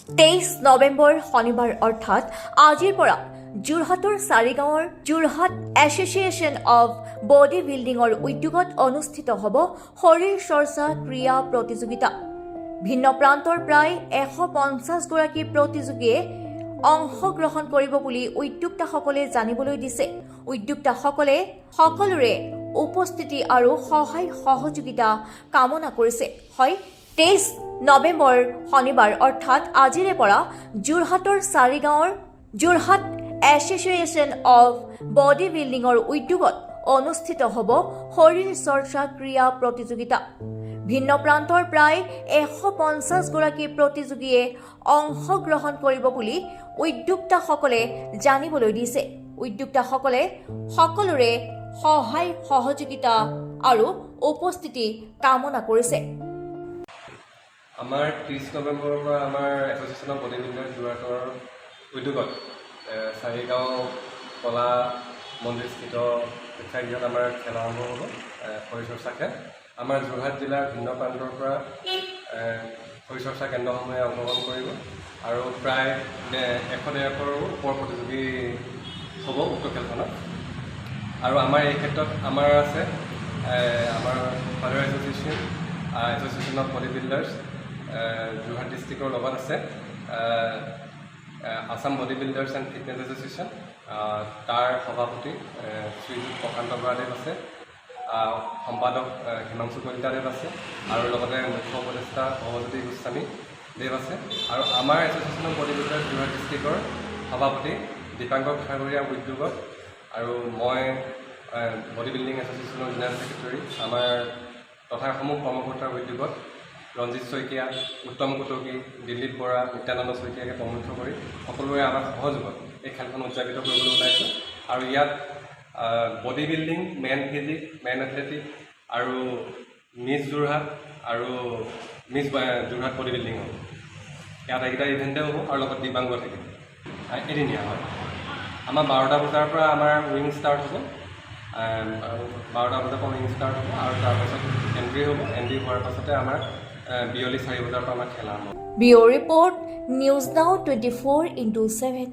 23 নৱেম্বৰ শনিবাৰ অৰ্থাৎ আজিৰ পৰা যোৰহাটৰ চাৰিগাঁৱৰ যোৰহাট এছ'চিয়েশ্যন অৱ বডি বিল্ডিঙৰ উদ্যোগত অনুষ্ঠিত হ'ব শৰীৰ চৰ্চা ক্ৰীড়া প্ৰতিযোগিতা। ভিন্ন প্ৰান্তৰ প্ৰায় 150 গৰাকী প্ৰতিযোগীয়ে অংশগ্ৰহণ কৰিব বুলি উদ্যোক্তাসকলে জানিবলৈ দিছে। উদ্যোক্তাসকলে সকলোৰে উপস্থিতি আৰু সহায় সহযোগিতা কামনা কৰিছে। হয়, 23 নৱেম্বৰ শনিবাৰ অৰ্থাৎ আজিৰে পৰা যোৰহাটৰ চাৰিগাঁৱৰ যোৰহাট এছ'চিয়েশ্যন অৱ বডি বিল্ডিঙৰ উদ্যোগত অনুষ্ঠিত হ'ব শৰীৰ চৰ্চা ক্ৰীড়া প্ৰতিযোগিতা। ভিন্ন প্ৰান্তৰ প্ৰায় 150 গৰাকী প্ৰতিযোগীয়ে অংশগ্ৰহণ কৰিব বুলি উদ্যোক্তাসকলে জানিবলৈ দিছে। উদ্যোক্তাসকলে সকলোৰে সহায় সহযোগিতা আৰু উপস্থিতি কামনা কৰিছে। আমাৰ 30 নৱেম্বৰৰ পৰা আমাৰ এছ'চিয়েশ্যন অফ বডি বিল্ডাৰ যোৰহাটৰ উদ্যোগত চাৰিগাঁও কলা মন্দিৰস্থিত প্ৰেক্ষাগৃহত আমাৰ খেল আৰম্ভ হ'ব। শৰীৰ চৰ্চা খেল আমাৰ যোৰহাট জিলাৰ ভিন্ন প্ৰান্তৰ পৰা শৰীৰ চৰ্চা কেন্দ্ৰসমূহে অংশগ্ৰহণ কৰিব আৰু প্ৰায় 150ৰো ওপৰ প্ৰতিযোগী হ'ব উক্ত খেলখনত। আৰু আমাৰ এই ক্ষেত্ৰত আমাৰ আছে আমাৰ father association of body builders Jorhat ডিষ্ট্ৰিক্টৰ লগত আছে Assam body builders and fitness association, তাৰ সভাপতি শ্ৰীযুত প্ৰশান্ত বৰাদেৱ আছে, সম্পাদক হিমাংশু কলিতাদেৱ আছে আৰু লগতে মুখ্য উপদেষ্টা ভৱজ্যোতি গোস্বামী দেৱ আছে। আৰু আমাৰ association of body builders Jorhat ডিষ্ট্ৰিক্টৰ সভাপতি দীপাংকৰ খাগৰীয়া উদ্যোগত আৰু মই বডি বিল্ডিং এছ'চিয়েশ্যনৰ জেনেৰেল ছেক্ৰেটাৰী আমাৰ তথা সমূহ কৰ্মকৰ্তাৰ উদ্যোগত ৰঞ্জিত শইকীয়া, উত্তম কটকী, দিলীপ বৰা, নিত্যানন্দ শইকীয়াকে প্ৰমুখ কৰি সকলোৰে আমাৰ সহযোগত এই খেলখন উদযাপিত কৰিবলৈ ওলাইছোঁ। আৰু ইয়াত body building, men physique, men athletic আৰু মিছ যোৰহাট আৰু মিছ যোৰহাট বডি বিল্ডিং হ'ব। ইয়াত এইকেইটা ইভেণ্টে হ'ব আৰু লগত দিব্যাংগ থাকিব। এদিনীয়া হয়। আমাৰ 12টা বজাৰ পৰা আমাৰ উইং ষ্টাৰ্ট হ'ব আৰু 12টা বজাৰ পৰা উইং ষ্টাৰ্ট হ'ব আৰু তাৰপাছত এণ্ট্ৰি হ'ব। এণ্ট্ৰি হোৱাৰ পাছতে আমাৰ বিয়লি 4 বজাৰ পৰা আমাৰ খেলা হ'ব। Bureau report, news now 24/7।